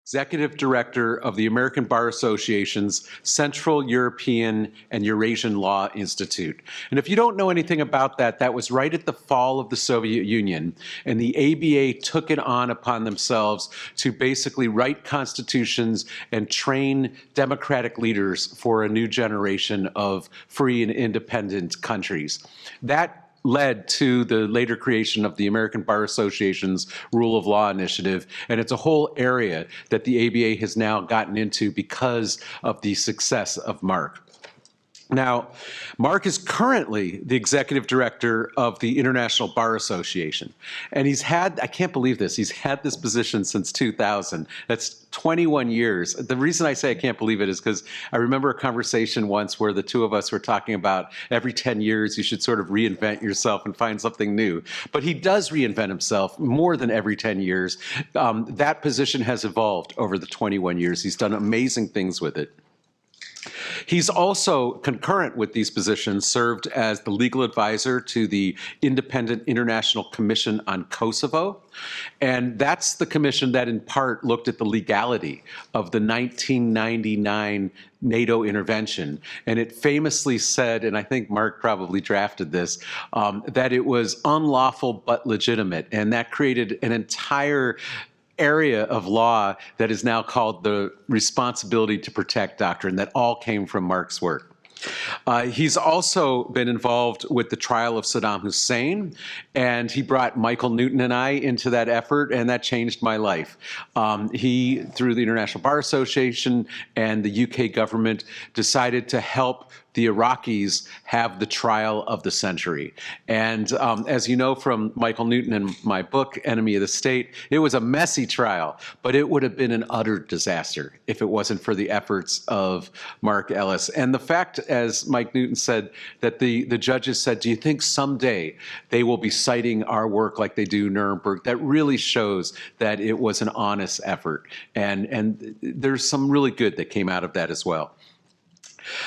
Executive Director of the American Bar Association's Central European and Eurasian Law Institute. And if you don't know anything about that, that was right at the fall of the Soviet Union, and the ABA took it on upon themselves to basically write constitutions and train democratic leaders for a new generation of free and independent countries. That led to the later creation of the American Bar Association's Rule of Law Initiative, and it's a whole area that the ABA has now gotten into because of the success of Mark. Now, Mark is currently the executive director of the International Bar Association, and he's had, I can't believe this, he's had this position since 2000. That's 21 years. The reason I say I can't believe it is because I remember a conversation once where the two of us were talking about every 10 years you should sort of reinvent yourself and find something new. But he does reinvent himself more than every 10 years. That position has evolved over the 21 years. He's done amazing things with it. He's also, concurrent with these positions, served as the legal advisor to the Independent International Commission on Kosovo. And that's the commission that in part looked at the legality of the 1999 NATO intervention. And it famously said, and I think Mark probably drafted this, that it was unlawful but legitimate. And that created an entire area of law that is now called the responsibility to protect doctrine that all came from Mark's work. He's also been involved with the trial of Saddam Hussein, and he brought Michael Newton and I into that effort, and that changed my life. He, through the International Bar Association and the UK government, decided to help the Iraqis have the trial of the century. And as you know from Michael Newton and my book, Enemy of the State, it was a messy trial, but it would have been an utter disaster if it wasn't for the efforts of Mark Ellis. And the fact, as Mike Newton said, that the judges said, do you think someday they will be citing our work like they do Nuremberg? That really shows that it was an honest effort. And there's some really good that came out of that as well.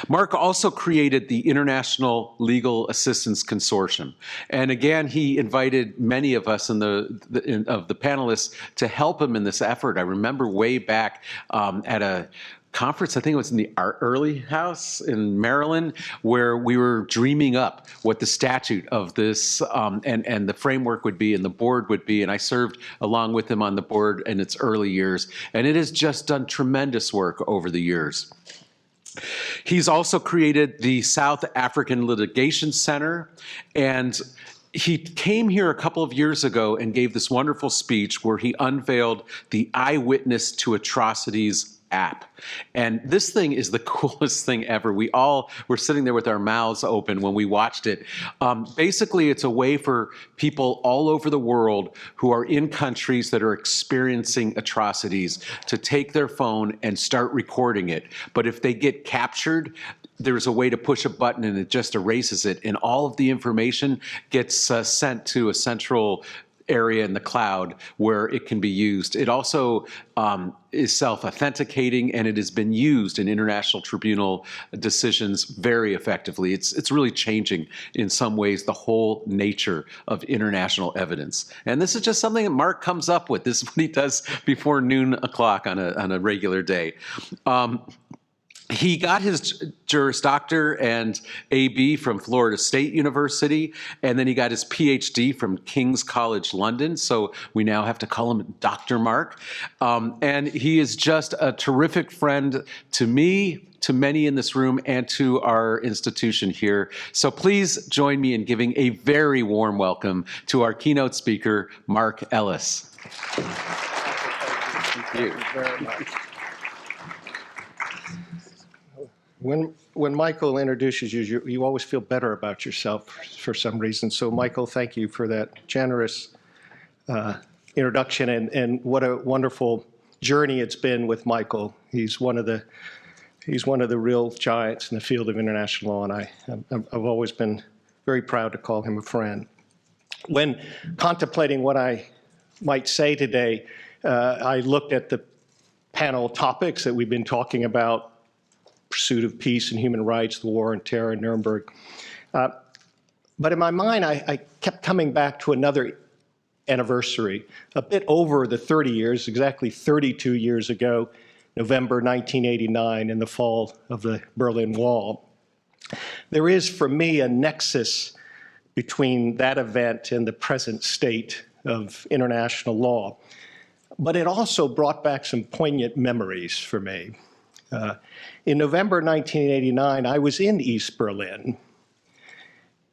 Mark also created the International Legal Assistance Consortium. And again, he invited many of us of the panelists to help him in this effort. I remember way back at a conference, I think it was in the Art Early House in Maryland, where we were dreaming up what the statute of this and the framework would be and the board would be. And I served along with him on the board in its early years. And it has just done tremendous work over the years. He's also created the South African Litigation Center, and he came here a couple of years ago and gave this wonderful speech where he unveiled the Eyewitness to Atrocities App. And this thing is the coolest thing ever. We all were sitting there with our mouths open when we watched it. Basically, it's a way for people all over the world who are in countries that are experiencing atrocities to take their phone and start recording it. But if they get captured, there's a way to push a button and it just erases it. And all of the information gets sent to a central area in the cloud where it can be used. It also is self-authenticating, and it has been used in international tribunal decisions very effectively. It's really changing in some ways the whole nature of international evidence. And this is just something that Mark comes up with. This is what he does before noon o'clock on a regular day. He got his Juris Doctor and AB from Florida State University, and then he got his PhD from King's College London, so we now have to call him Dr. Mark. And he is just a terrific friend to me, to many in this room, and to our institution here. So please join me in giving a very warm welcome to our keynote speaker, Mark Ellis. Thank you very much. When Michael introduces you, you always feel better about yourself for some reason. So Michael, thank you for that generous introduction, and what a wonderful journey it's been with Michael. He's one of the real giants in the field of international law, and I've always been very proud to call him a friend. When contemplating what I might say today, I looked at the panel topics that we've been talking about: pursuit of peace and human rights, the war on terror, Nuremberg. But in my mind, I kept coming back to another anniversary, a bit over the 30 years, exactly 32 years ago, November 1989, in the fall of the Berlin Wall. There is, for me, a nexus between that event and the present state of international law. But it also brought back some poignant memories for me. In November 1989, I was in East Berlin.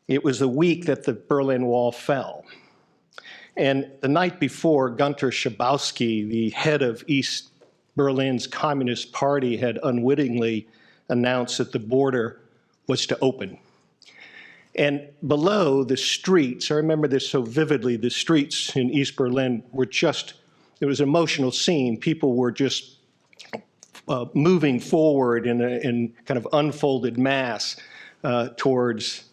It was the week that the Berlin Wall fell. And the night before, Gunter Schabowski, the head of East Berlin's Communist Party, had unwittingly announced that the border was to open. And below, the streets, I remember this so vividly, the streets in East Berlin were just, it was an emotional scene. People were just moving forward in kind of unfolded mass towards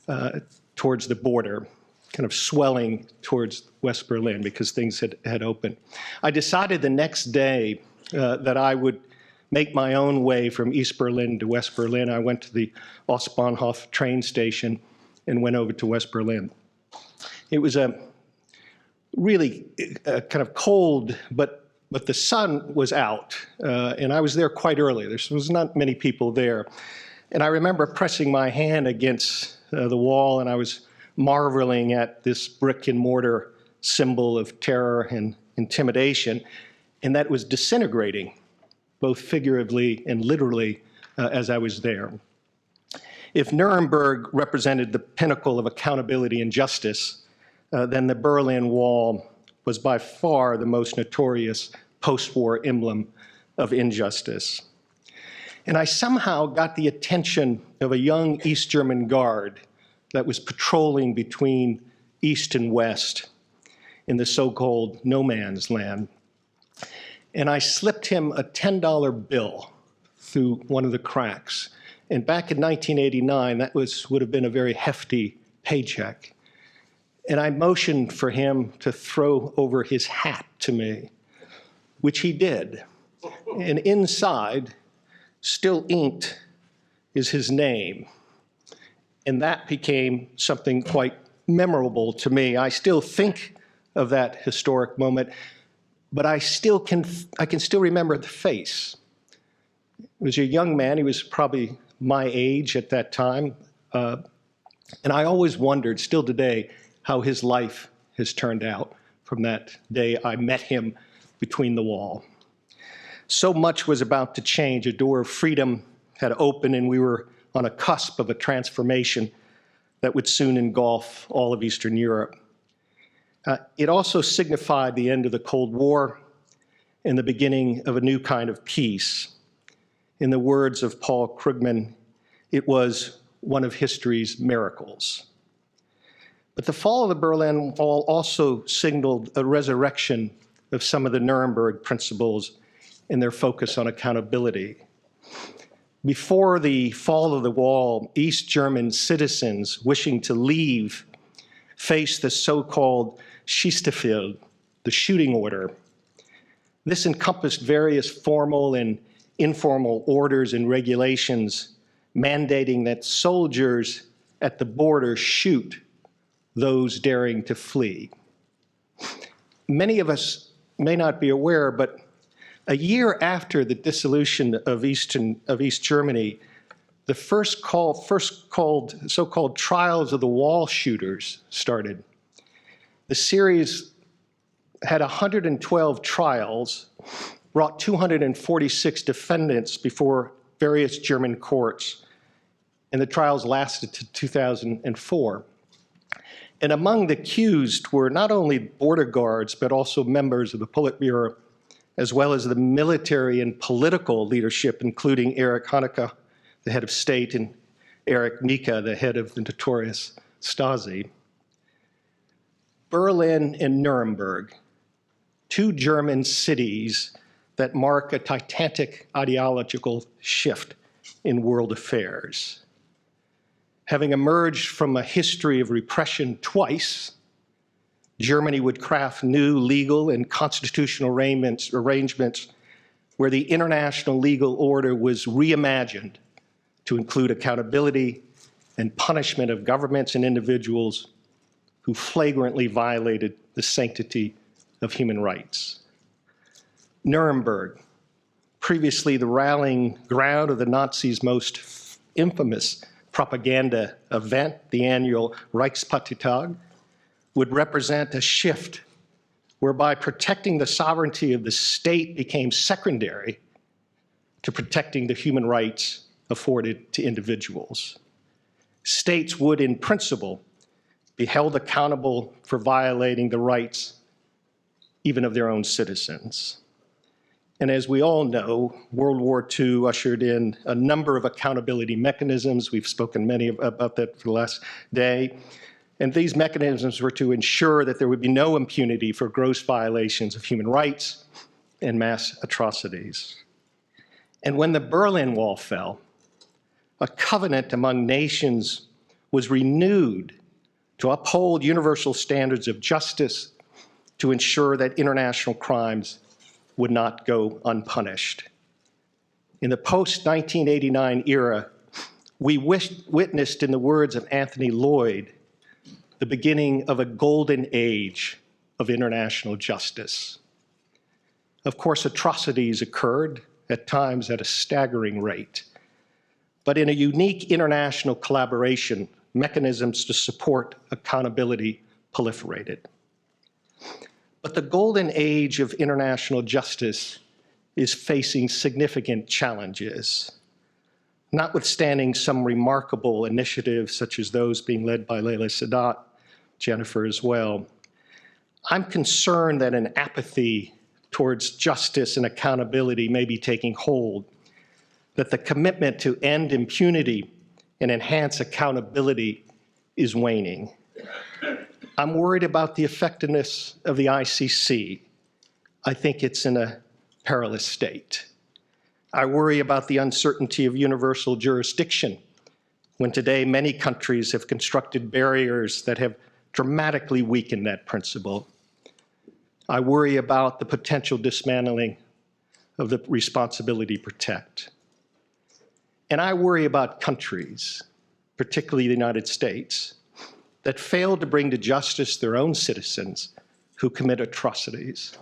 the border, kind of swelling towards West Berlin because things had opened. I decided the next day that I would make my own way from East Berlin to West Berlin. I went to the Ostbahnhof train station and went over to West Berlin. It was a really kind of cold, but the sun was out, and I was there quite early. There was not many people there. And I remember pressing my hand against the wall, and I was marveling at this brick and mortar symbol of terror and intimidation, and that was disintegrating, both figuratively and literally, as I was there. If Nuremberg represented the pinnacle of accountability and justice, then the Berlin Wall was by far the most notorious post-war emblem of injustice. And I somehow got the attention of a young East German guard that was patrolling between East and West in the so-called no man's land. And I slipped him a $10 bill through one of the cracks. And back in 1989, that would have been a very hefty paycheck. And I motioned for him to throw over his hat to me, which he did. And inside, still inked, is his name. And that became something quite memorable to me. I still think of that historic moment, but I can still remember the face. It was a young man. He was probably my age at that time. And I always wondered, still today, how his life has turned out from that day I met him between the wall. So much was about to change. A door of freedom had opened, and we were on a cusp of a transformation that would soon engulf all of Eastern Europe. It also signified the end of the Cold War and the beginning of a new kind of peace. In the words of Paul Krugman, it was one of history's miracles. But the fall of the Berlin Wall also signaled a resurrection of some of the Nuremberg principles and their focus on accountability. Before the fall of the wall, East German citizens wishing to leave faced the so-called Schießbefehl, the shooting order. This encompassed various formal and informal orders and regulations mandating that soldiers at the border shoot those daring to flee. Many of us may not be aware, but a year after the dissolution of East Germany, the first so-called trials of the wall shooters started. The series had 112 trials, brought 246 defendants before various German courts, and the trials lasted to 2004. And among the accused were not only border guards, but also members of the Politburo, as well as the military and political leadership, including Erich Honecker, the head of state, and Erich Mielke, the head of the notorious Stasi. Berlin and Nuremberg, two German cities that mark a titanic ideological shift in world affairs. Having emerged from a history of repression twice, Germany would craft new legal and constitutional arrangements where the international legal order was reimagined to include accountability and punishment of governments and individuals who flagrantly violated the the sanctity of human rights. Nuremberg, previously the rallying ground of the Nazis' most infamous propaganda event, the annual Reichsparteitag, would represent a shift whereby protecting the sovereignty of the state became secondary to protecting the human rights afforded to individuals. States would, in principle, be held accountable for violating the rights even of their own citizens. And as we all know, World War II ushered in a number of accountability mechanisms. We've spoken many about that for the last day. And these mechanisms were to ensure that there would be no impunity for gross violations of human rights and mass atrocities. And when the Berlin Wall fell, a covenant among nations was renewed to uphold universal standards of justice to ensure that international crimes would not go unpunished. In the post-1989 era, we witnessed, in the words of Anthony Lloyd, the beginning of a golden age of international justice. Of course, atrocities occurred, at times at a staggering rate, but in a unique international collaboration, mechanisms to support accountability proliferated. But the golden age of international justice is facing significant challenges. Notwithstanding some remarkable initiatives, such as those being led by Layla Sadat, Jennifer as well, I'm concerned that an apathy towards justice and accountability may be taking hold, that the commitment to end impunity and enhance accountability is waning. I'm worried about the effectiveness of the ICC. I think it's in a perilous state. I worry about the uncertainty of universal jurisdiction, when today many countries have constructed barriers that have dramatically weakened that principle. I worry about the potential dismantling of the responsibility to protect. And I worry about countries, particularly the United States, that fail to bring to justice their own citizens who commit atrocities.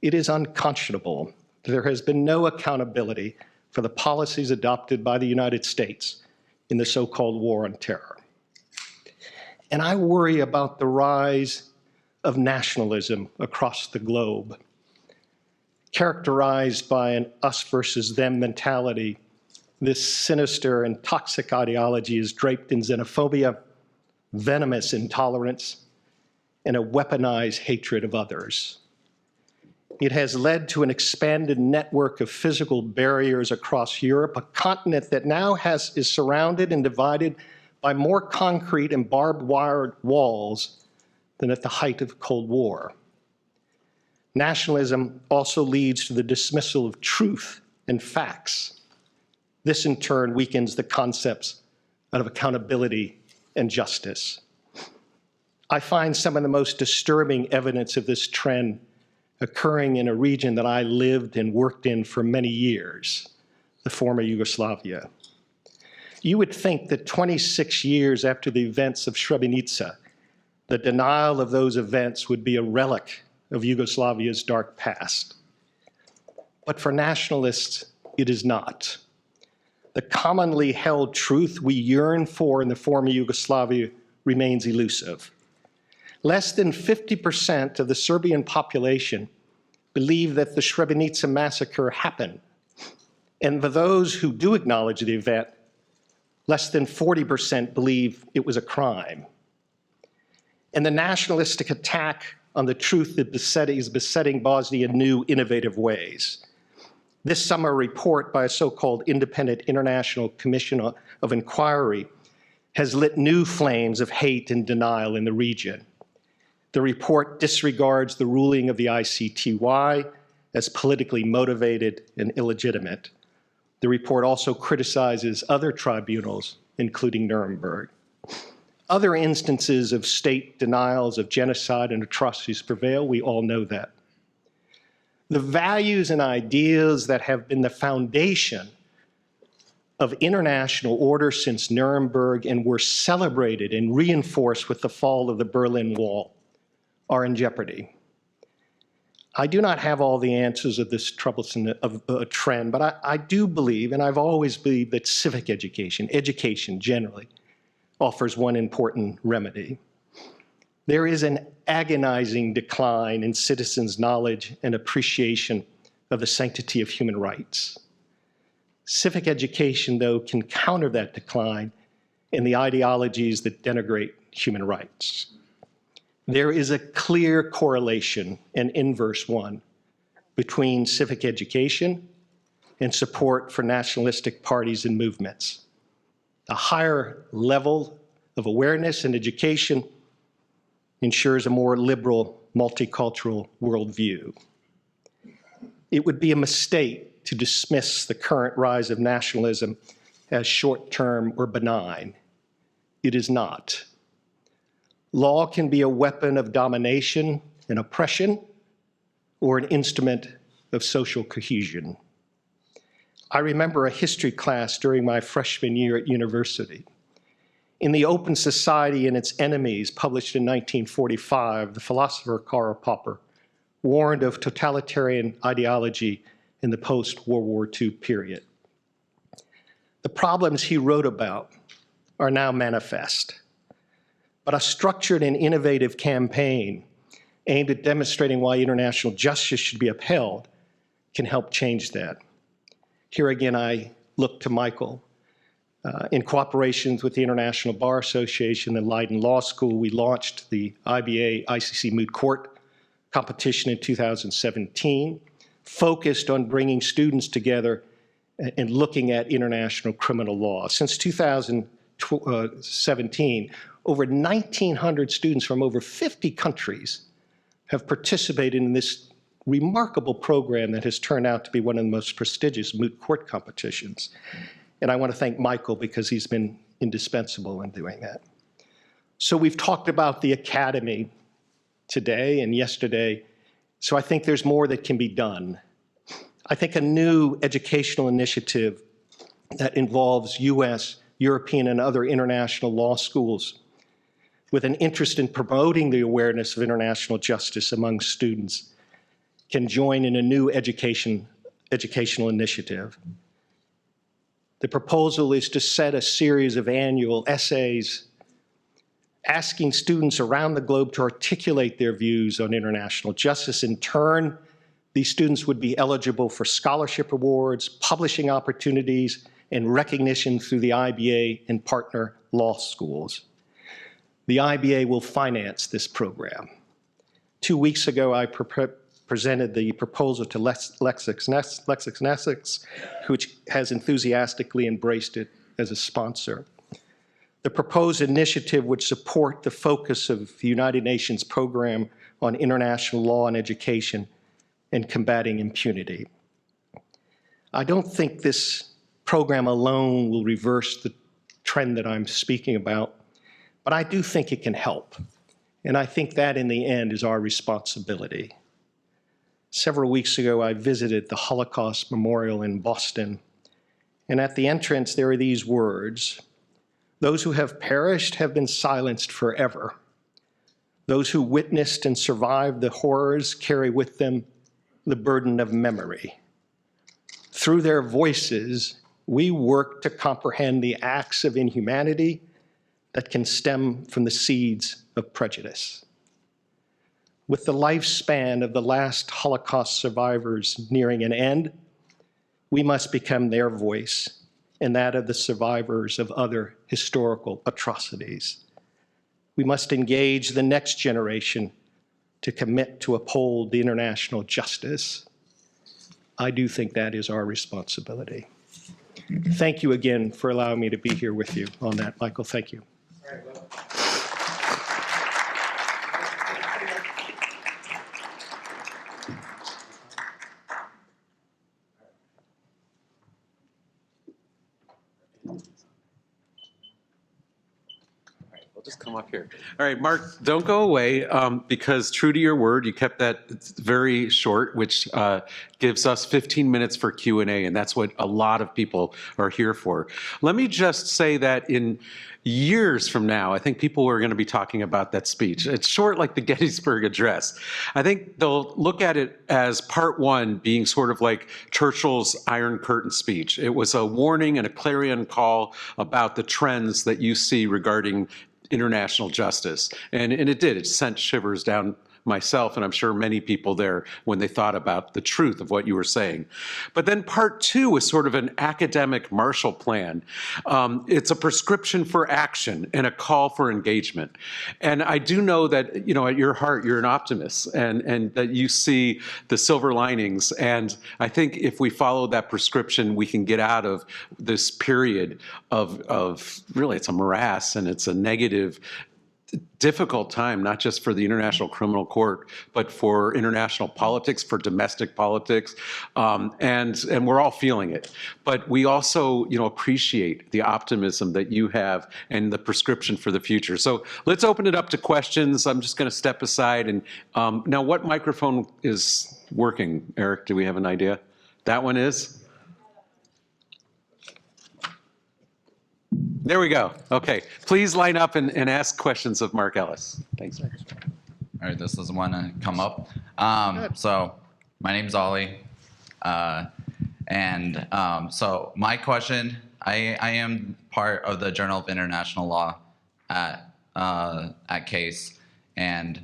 It is unconscionable that there has been no accountability for the policies adopted by the United States in the so-called war on terror. And I worry about the rise of nationalism across the globe, characterized by an us versus them mentality. This sinister and toxic ideology is draped in xenophobia, venomous intolerance, and a weaponized hatred of others. It has led to an expanded network of physical barriers across Europe, a continent that now is surrounded and divided by more concrete and barbed wire walls than at the height of the Cold War. Nationalism also leads to the dismissal of truth and facts. This in turn weakens the concepts of accountability and justice. I find some of the most disturbing evidence of this trend occurring in a region that I lived and worked in for many years, the former Yugoslavia. You would think that 26 years after the events of Srebrenica, the denial of those events would be a relic of Yugoslavia's dark past. But for nationalists, it is not. The commonly held truth we yearn for in the former Yugoslavia remains elusive. Less than 50% of the Serbian population believe that the Srebrenica massacre happened. And for those who do acknowledge the event, less than 40% believe it was a crime. And the nationalistic attack on the truth that is besetting Bosnia in new, innovative ways. This summer, a report by a so-called Independent International Commission of Inquiry has lit new flames of hate and denial in the region. The report disregards the ruling of the ICTY as politically motivated and illegitimate. The report also criticizes other tribunals, including Nuremberg. Other instances of state denials of genocide and atrocities prevail. We all know that. The values and ideas that have been the foundation of international order since Nuremberg and were celebrated and reinforced with the fall of the Berlin Wall are in jeopardy. I do not have all the answers of this troublesome trend, but I do believe, and I've always believed, that civic education generally, offers one important remedy. There is an agonizing decline in citizens' knowledge and appreciation of the sanctity of human rights. Civic education, though, can counter that decline in the ideologies that denigrate human rights. There is a clear correlation, an inverse one, between civic education and support for nationalistic parties and movements. A higher level of awareness and education ensures a more liberal, multicultural worldview. It would be a mistake to dismiss the current rise of nationalism as short-term or benign. It is not. Law can be a weapon of domination and oppression, or an instrument of social cohesion. I remember a history class during my freshman year at university. In The Open Society and Its Enemies, published in 1945, the philosopher Karl Popper warned of totalitarian ideology in the post-World War II period. The problems he wrote about are now manifest, but a structured and innovative campaign aimed at demonstrating why international justice should be upheld can help change that. Here again, I look to Michael. In cooperation with the International Bar Association and Leiden Law School, we launched the IBA ICC Moot Court competition in 2017, focused on bringing students together and looking at international criminal law. Since 2017, over 1,900 students from over 50 countries have participated in this remarkable program that has turned out to be one of the most prestigious moot court competitions. And I want to thank Michael because he's been indispensable in doing that. So we've talked about the academy today and yesterday, so I think there's more that can be done. I think a new educational initiative that involves US, European, and other international law schools with an interest in promoting the awareness of international justice among students can join in a new educational initiative. The proposal is to set a series of annual essays asking students around the globe to articulate their views on international justice. In turn, these students would be eligible for scholarship awards, publishing opportunities, and recognition through the IBA and partner law schools. The IBA will finance this program. 2 weeks ago, I presented the proposal to LexisNexis, which has enthusiastically embraced it as a sponsor. The proposed initiative would support the focus of the United Nations program on international law and education and combating impunity. I don't think this program alone will reverse the trend that I'm speaking about, but I do think it can help. And I think that in the end is our responsibility. Several weeks ago, I visited the Holocaust Memorial in Boston, and at the entrance there are these words: "Those who have perished have been silenced forever. Those who witnessed and survived the horrors carry with them the burden of memory. Through their voices, we work to comprehend the acts of inhumanity that can stem from the seeds of prejudice." With the lifespan of the last Holocaust survivors nearing an end, we must become their voice and that of the survivors of other historical atrocities. We must engage the next generation to commit to uphold the international justice. I do think that is our responsibility. Thank you again for allowing me to be here with you on that, Michael. Thank you. We'll just come up here. All right, Mark, don't go away because true to your word, you kept that very short, which gives us 15 minutes for Q&A, and that's what a lot of people are here for. Let me just say that in years from now, I think people are going to be talking about that speech. It's short like the Gettysburg Address. I think they'll look at it as part one being sort of like Churchill's Iron Curtain speech. It was a warning and a clarion call about the trends that you see regarding international justice. And it did. It sent shivers down myself, and I'm sure many people there when they thought about the truth of what you were saying. But then part two was sort of an academic Marshall Plan. It's a prescription for action and a call for engagement. And I do know that, you know, at your heart, you're an optimist and that you see the silver linings. And I think if we follow that prescription, we can get out of this period of really, it's a morass and it's a negative, difficult time, not just for the International Criminal Court, but for international politics, for domestic politics, and we're all feeling it. But we also, you know, appreciate the optimism that you have and the prescription for the future. So let's open it up to questions. I'm just going to step aside. And now, what microphone is working, Eric? Do we have an idea? That one is? There we go. Okay. Please line up and ask questions of Mark Ellis. Thanks. All right, this is one to come up. So my name's Ollie. So my question, I am part of the Journal of International Law at CASE. And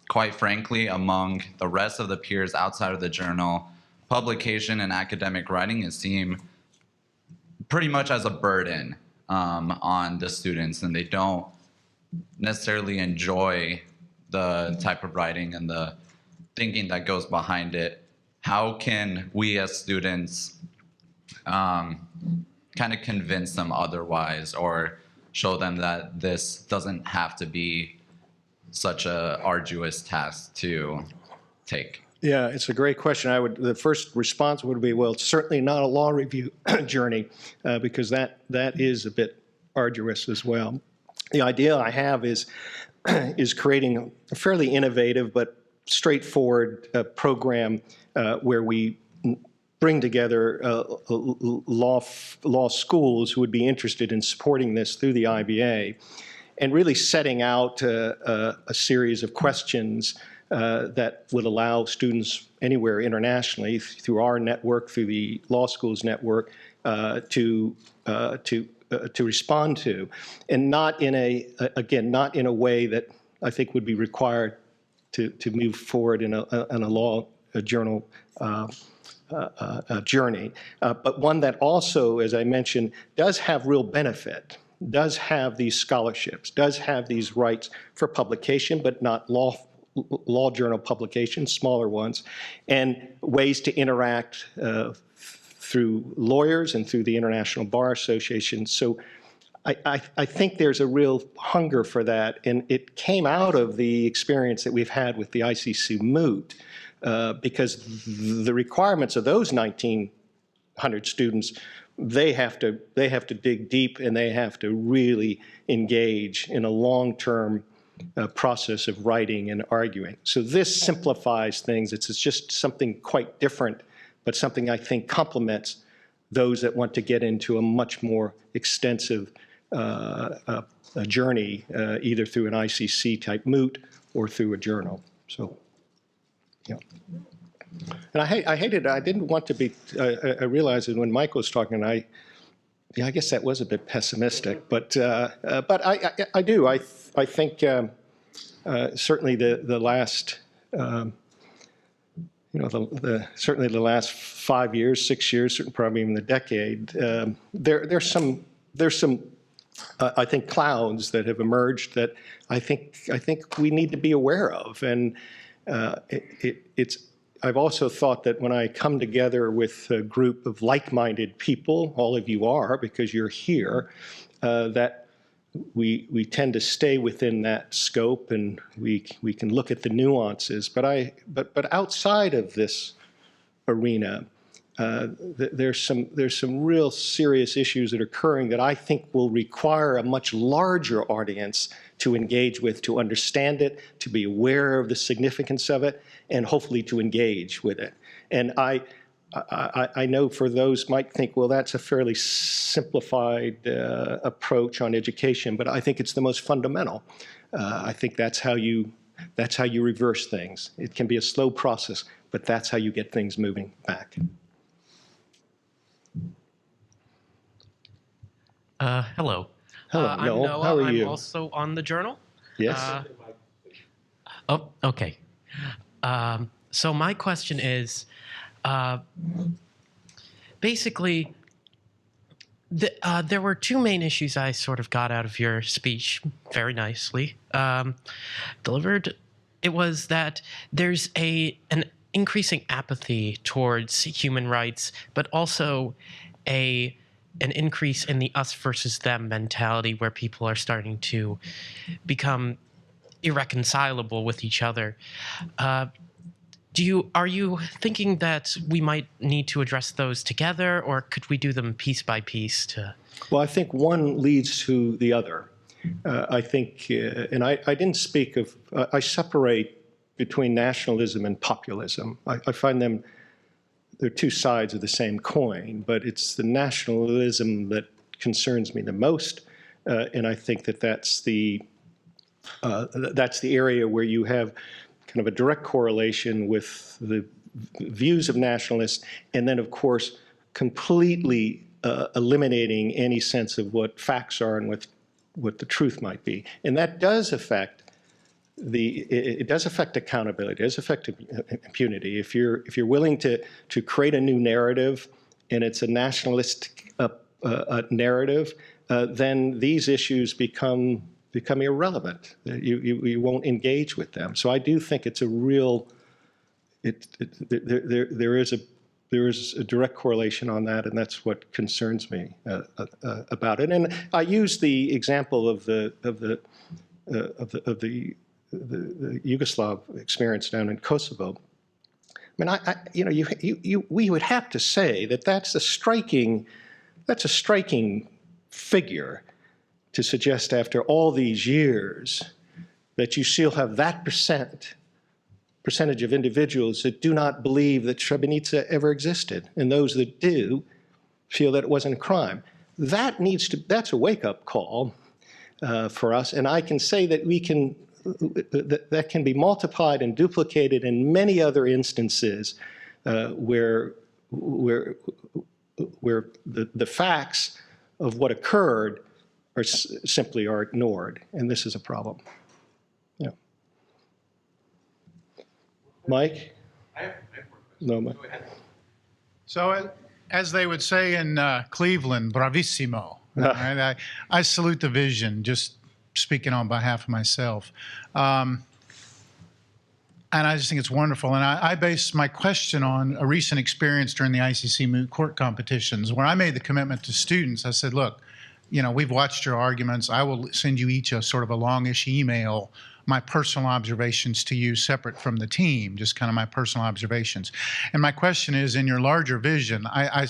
quite frankly, among the rest of the peers outside of the journal, publication and academic writing is seen pretty much as a burden on the students, and they don't necessarily enjoy the type of writing and the thinking that goes behind it. How can we as students kind of convince them otherwise, or show them that this doesn't have to be such a arduous task to take? Yeah, it's a great question. The first response would be, well, it's certainly not a law review journey, because that is a bit arduous as well. The idea I have is creating a fairly innovative but straightforward program where we bring together law schools who would be interested in supporting this through the IBA, and really setting out a series of questions that would allow students anywhere internationally through our network, through the law schools network, to respond to, and not in a way that I think would be required to move forward in a law journal journey, but one that also, as I mentioned, does have real benefit, does have these scholarships, does have these rights for publication, but not law journal publications, smaller ones, and ways to interact through lawyers and through the International Bar Association. So I think there's a real hunger for that, and it came out of the experience that we've had with the ICC Moot, because the requirements of those 1,900 students, they have to dig deep, and they have to really engage in a long-term process of writing and arguing. So this simplifies things. It's just something quite different, but something I think complements those that want to get into a much more extensive journey, either through an ICC type Moot or through a journal. So, yeah. And I didn't want to be, I realized that when Michael was talking, I guess that was a bit pessimistic, but I do. I think certainly the last, certainly the last 5 years, 6 years, certainly probably even the decade, there's some I think clouds that have emerged that I think we need to be aware of, and I've also thought that when I come together with a group of like-minded people, all of you are because you're here, that we tend to stay within that scope, and we can look at the nuances. But outside of this arena, there's some real serious issues that are occurring that I think will require a much larger audience to engage with, to understand it, to be aware of the significance of it, and hopefully to engage with it. And I know for those might think, well, that's a fairly simplified approach on education, but I think it's the most fundamental. I think that's how you reverse things. It can be a slow process, but that's how you get things moving back. Hello. Hello, I'm Noel. Noah. How are you? I'm also on the journal. Yes. Oh, okay. So my question is, basically, there were two main issues I sort of got out of your speech very nicely delivered. It was that there's an increasing apathy towards human rights, but also an increase in the us versus them mentality where people are starting to become irreconcilable with each other. Are you thinking that we might need to address those together, or could we do them piece by piece? Well, I think one leads to the other. I think, and I didn't speak of, I separate between nationalism and populism. I find them, they're two sides of the same coin, but it's the nationalism that concerns me the most, and I think that's the area where you have kind of a direct correlation with the views of nationalists, and then, of course, completely eliminating any sense of what facts are and what the truth might be. And that does affect it does affect accountability, it does affect impunity. If you're willing to create a new narrative, and it's a nationalistic narrative, then these issues become irrelevant. You won't engage with them. So I do think it's a real. There is a direct correlation on that, and that's what concerns me about it. And I use the example of the Yugoslav experience down in Kosovo. I mean, we would have to say that that's a striking figure to suggest after all these years that you still have that percentage of individuals that do not believe that Srebrenica ever existed, and those that do feel that it wasn't a crime. That's a wake-up call for us, and I can say that that can be multiplied and duplicated in many other instances where the facts of what occurred simply are ignored, and this is a problem. Yeah. Mike? I have more questions. No, Mike. Go ahead. So, as they would say in Cleveland, bravissimo. Right? I salute the vision, just speaking on behalf of myself. And I just think it's wonderful. And I base my question on a recent experience during the ICC Moot court competitions, where I made the commitment to students. I said, look, we've watched your arguments. I will send you each a sort of a longish email, my personal observations to you separate from the team, just kind of my personal observations. And my question is, in your larger vision, I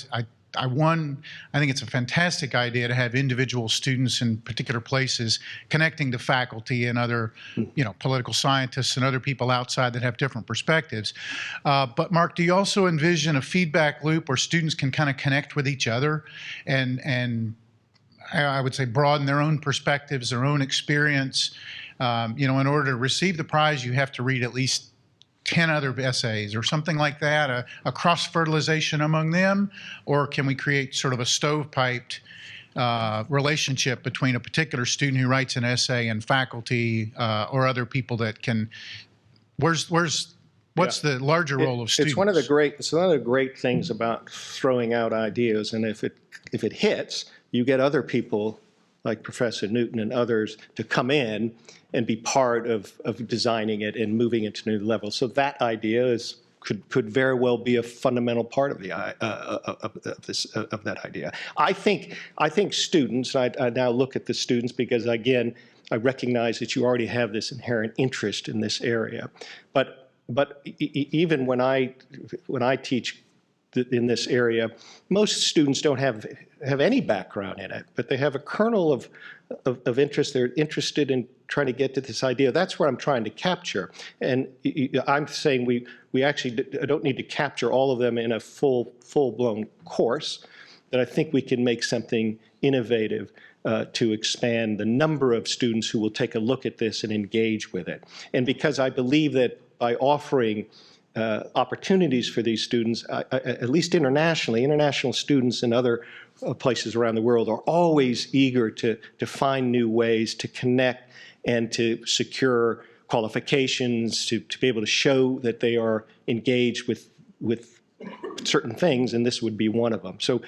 think it's a fantastic idea to have individual students in particular places connecting to faculty and other, political scientists and other people outside that have different perspectives. But Mark, do you also envision a feedback loop where students can kind of connect with each other and I would say broaden their own perspectives, their own experience? In order to receive the prize, you have to read at least 10 other essays or something like that, a cross-fertilization among them? Or can we create sort of a stovepiped relationship between a particular student who writes an essay and faculty or other people that can, what's the larger role of students? It's one of the great things about throwing out ideas, and if it hits, you get other people like Professor Newton and others to come in and be part of designing it and moving it to new levels. So that idea could very well be a fundamental part of that idea. I think students. I now look at the students because again I recognize that you already have this inherent interest in this area, but even when I teach in this area, most students don't have any background in it, but they have a kernel of interest. They're interested in trying to get to this idea. That's what I'm trying to capture. And I'm saying we actually don't need to capture all of them in a full-blown course, that I think we can make something innovative to expand the number of students who will take a look at this and engage with it. And because I believe that by offering opportunities for these students, at least internationally, international students in other places around the world are always eager to find new ways to connect and to secure qualifications, to be able to show that they are engaged with certain things, and this would be one of them. So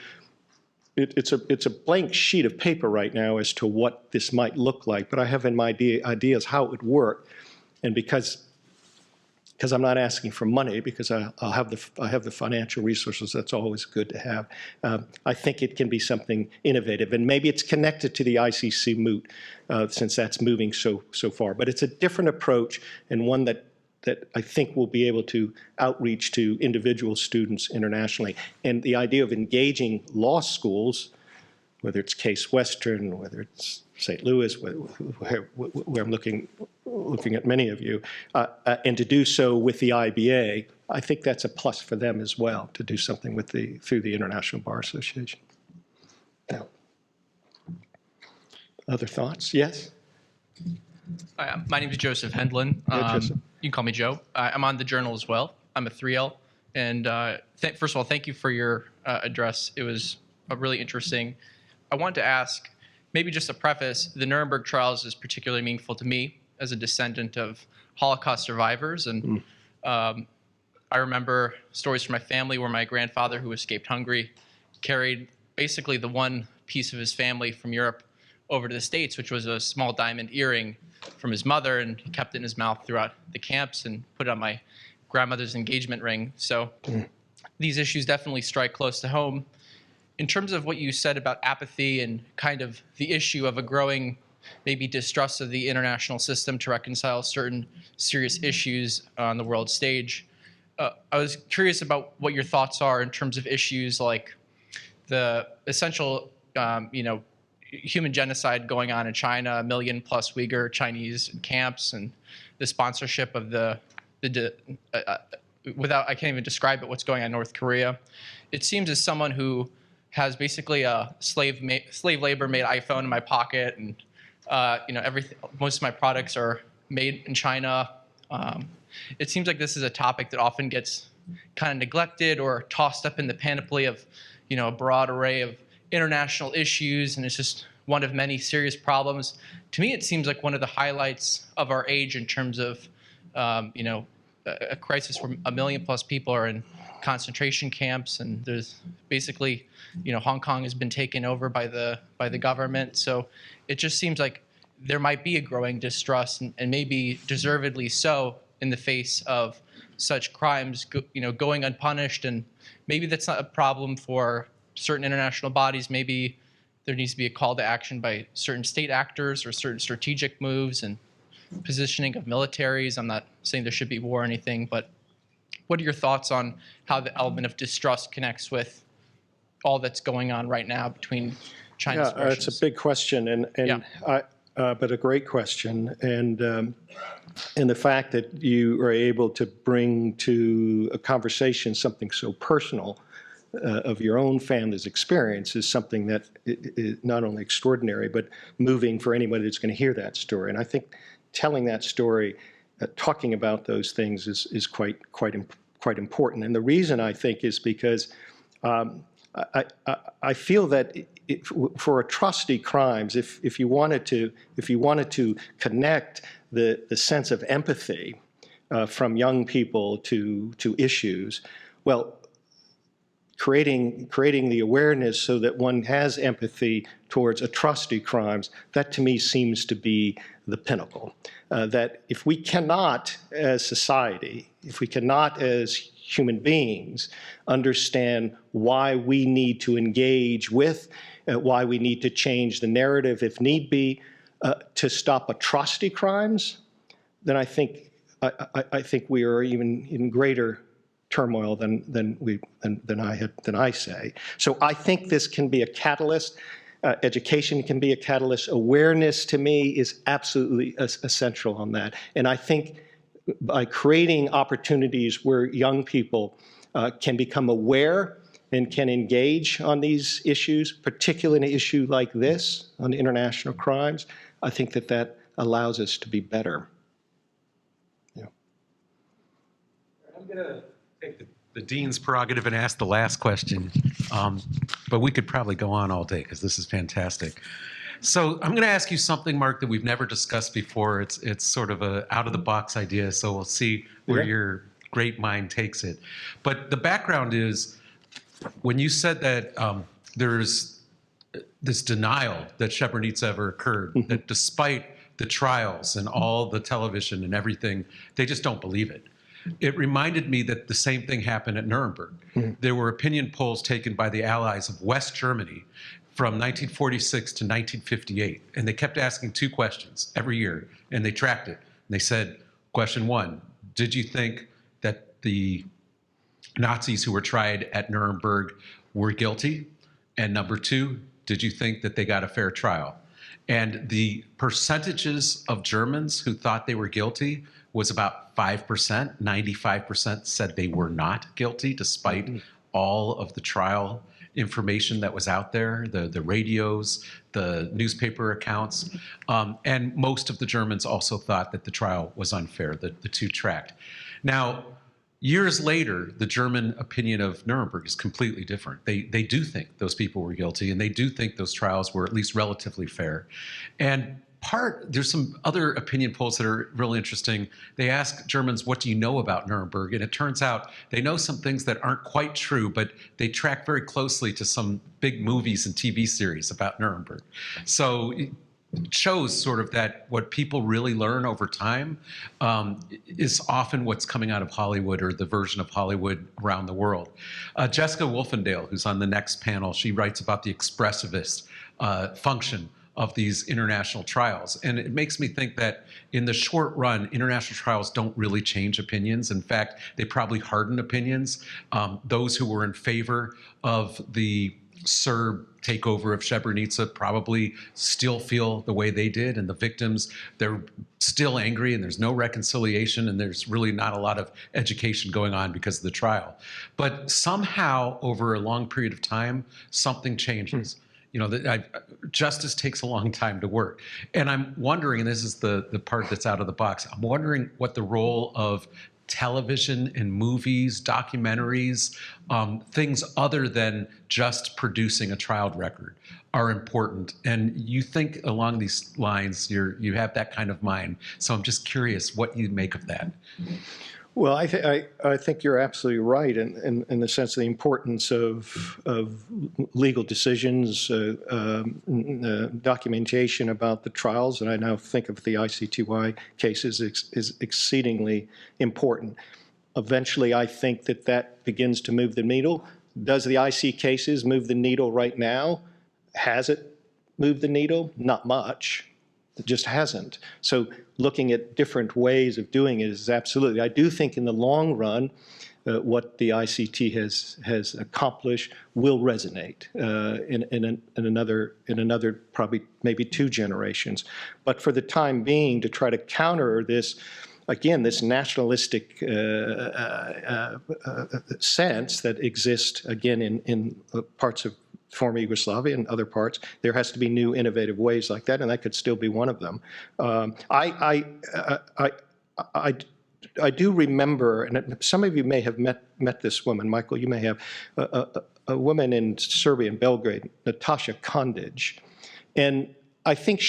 it's a blank sheet of paper right now as to what this might look like, but I have in my ideas how it would work, and because I'm not asking for money, because I have the financial resources, that's always good to have. I think it can be something innovative, and maybe it's connected to the ICC Moot, since that's moving so far. But it's a different approach, and one that I think will be able to outreach to individual students internationally. And the idea of engaging law schools, whether it's Case Western, whether it's St. Louis, where I'm looking at many of you, and to do so with the IBA, I think that's a plus for them as well, to do something through the International Bar Association. Now, other thoughts? Yes? My name is Joseph Hendlin. Joseph. You can call me Joe. I'm on the Journal as well. I'm a 3L. And first of all, thank you for your address. It was really interesting. I wanted to ask, maybe just a preface, the Nuremberg trials is particularly meaningful to me as a descendant of Holocaust survivors. And I remember stories from my family where my grandfather, who escaped Hungary, carried basically the one piece of his family from Europe over to the States, which was a small diamond earring from his mother, and he kept it in his mouth throughout the camps and put it on my grandmother's engagement ring. So these issues definitely strike close to home. In terms of what you said about apathy and kind of the issue of a growing maybe distrust of the international system to reconcile certain serious issues on the world stage, I was curious about what your thoughts are in terms of issues like the essential, human genocide going on in China, 1 million plus Uyghur Chinese camps, and the sponsorship of I can't even describe it, what's going on in North Korea. It seems as someone who has basically a slave labor made iPhone in my pocket, and most of my products are made in China. It seems like this is a topic that often gets kind of neglected or tossed up in the panoply of, a broad array of international issues, and it's just one of many serious problems. To me, it seems like one of the highlights of our age in terms of, a crisis where 1 million plus people are in concentration camps, and there's basically, Hong Kong has been taken over by the government. So it just seems like there might be a growing distrust, and maybe deservedly so, in the face of such crimes, going unpunished. And maybe that's not a problem for certain international bodies. Maybe there needs to be a call to action by certain state actors or certain strategic moves and positioning of militaries. I'm not saying there should be war or anything, but what are your thoughts on how the element of distrust connects with all that's going on right now between China's it's a big question, but a great question. And the fact that you are able to bring to a conversation something so personal of your own family's experience is something that is not only extraordinary, but moving for anybody that's going to hear that story. And I think telling that story, talking about those things is quite important. And the reason, I think, is because I feel that for atrocity crimes, if you wanted to connect the sense of empathy from young people to issues, well, creating the awareness so that one has empathy towards atrocity crimes, that to me seems to be the pinnacle. That if we cannot, as society, if we cannot as human beings, understand why we need to engage with, why we need to change the narrative if need be, to stop atrocity crimes, then I think we are even in greater turmoil than I say. So I think this can be a catalyst. Education can be a catalyst. Awareness, to me, is absolutely essential on that. And I think by creating opportunities where young people can become aware and can engage on these issues, particularly an issue like this on international crimes, I think that allows us to be better. Yeah. I'm going to take the dean's prerogative and ask the last question, but we could probably go on all day because this is fantastic. So I'm going to ask you something, Mark, that we've never discussed before. It's sort of a out-of-the-box idea, so we'll see where your great mind takes it. But the background is, when you said that there's this denial that Srebrenica ever occurred, that despite the trials and all the television and everything, they just don't believe it. It reminded me that the same thing happened at Nuremberg. There were opinion polls taken by the Allies of West Germany from 1946 to 1958, and they kept asking two questions every year, and they tracked it. And they said, question one, did you think that the Nazis who were tried at Nuremberg were guilty? And number two, did you think that they got a fair trial? And the percentages of Germans who thought they were guilty was about 5%. 95% said they were not guilty, despite all of the trial information that was out there, the radios, the newspaper accounts. And most of the Germans also thought that the trial was unfair, the two tracked. Now, years later, the German opinion of Nuremberg is completely different. They do think those people were guilty, and they do think those trials were at least relatively fair. And there's some other opinion polls that are really interesting. They ask Germans, what do you know about Nuremberg? And it turns out they know some things that aren't quite true, but they track very closely to some big movies and TV series about Nuremberg. So it shows sort of that what people really learn over time is often what's coming out of Hollywood, or the version of Hollywood around the world. Jessica Wolfendale, who's on the next panel, she writes about the expressivist function of these international trials. And it makes me think that in the short run, international trials don't really change opinions. In fact, they probably harden opinions. Those who were in favor of the Serb takeover of Srebrenica probably still feel the way they did, and the victims, they're still angry, and there's no reconciliation, and there's really not a lot of education going on because of the trial. But somehow, over a long period of time, something changes. You know, justice takes a long time to work. And I'm wondering, and this is the part that's out of the box, I'm wondering what the role of television and movies, documentaries, things other than just producing a trial record are important. And you think along these lines, you have that kind of mind. So I'm just curious what you make of that. Well, I think you're absolutely right in the sense of the importance of legal decisions, documentation about the trials, and I now think of the ICTY cases is exceedingly important. Eventually, I think that begins to move the needle. Does the IC cases move the needle right now? Has it moved the needle? Not much. It just hasn't. So looking at different ways of doing it is absolutely. I do think in the long run, what the ICT has accomplished will resonate in another probably maybe 2 generations. But for the time being, to try to counter this, again, this nationalistic sense that exists again in parts of former Yugoslavia and other parts, there has to be new innovative ways like that, and that could still be one of them. I do remember, and some of you may have met this woman, Michael, you may have, a woman in Serbia, in Belgrade, Natasha Kondic. And I think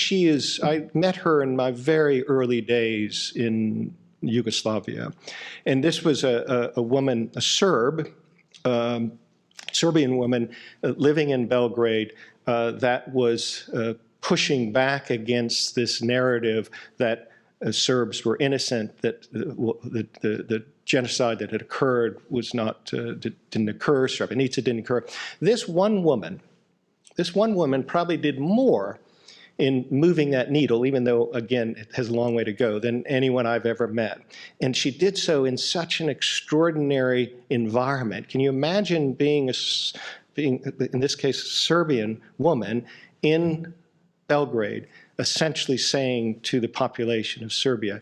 I met her in my very early days in Yugoslavia. And this was a woman, a Serb, Serbian woman living in Belgrade that was pushing back against this narrative that Serbs were innocent, that the genocide that had occurred was not didn't occur, Srebrenica didn't occur. This one woman probably did more in moving that needle, even though, again, it has a long way to go, than anyone I've ever met. And she did so in such an extraordinary environment. Can you imagine being, in this case, a Serbian woman in Belgrade, essentially saying to the population of Serbia,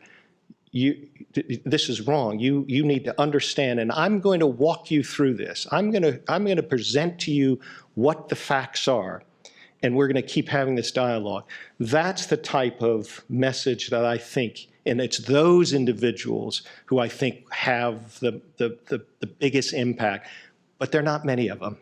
this is wrong. You need to understand, and I'm going to walk you through this. I'm going to present to you what the facts are, and we're going to keep having this dialogue. That's the type of message that I think, and it's those individuals who I think have the biggest impact. But there are not many of them.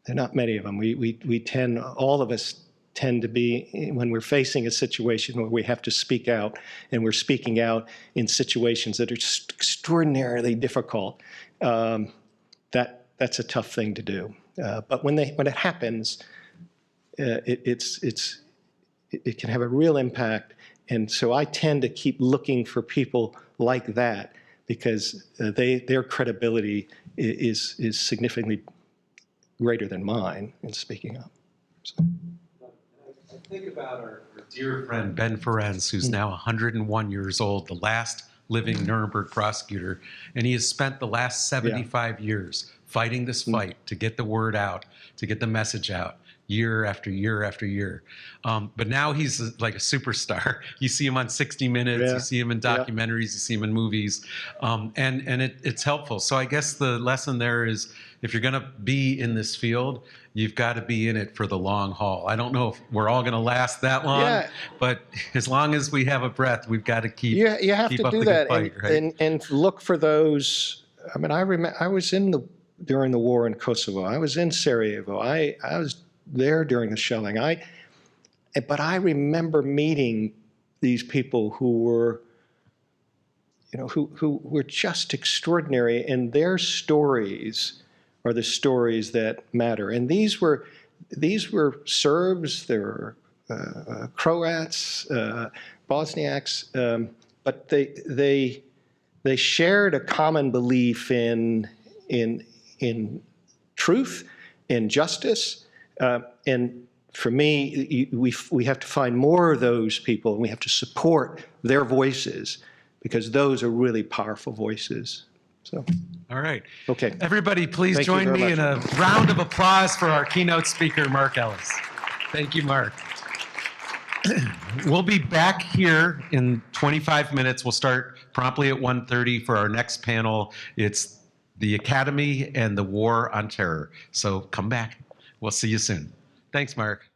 There are not many of them. We tend, all of us tend to be, when we're facing a situation where we have to speak out, and we're speaking out in situations that are just extraordinarily difficult, that's a tough thing to do. But when it happens, it can have a real impact. And so I tend to keep looking for people like that, because their credibility is significantly greater than mine in speaking up. So. I think about our dear friend Ben Ferencz, who's now 101 years old, the last living Nuremberg prosecutor, and he has spent the last 75 years fighting this fight to get the word out, to get the message out, year after year after year. But now he's like a superstar. You see him on 60 Minutes, you see him in documentaries, you see him in movies, and it's helpful. So I guess the lesson there is, if you're going to be in this field, you've got to be in it for the long haul. I don't know if we're all going to last that long, but as long as we have a breath, we've got to keep you have keep to up do the that, good fight, right? and look for those. I mean, I remember I was during the war in Kosovo. I was in Sarajevo. I was there during the shelling. But I remember meeting these people who were, who were just extraordinary, and their stories are the stories that matter. And these were Serbs, there were Croats, Bosniaks, but they shared a common belief in truth, in justice, and for me, we have to find more of those people, and we have to support their voices, because those are really powerful voices. So. All right. Okay. Everybody, please Thank you join very me much. in a round of applause for our keynote speaker, Mark Ellis. Thank you, Mark. We'll be back here in 25 minutes. We'll start promptly at 1:30 for our next panel. It's the Academy and the War on Terror. So come back. We'll see you soon. Thanks, Mark.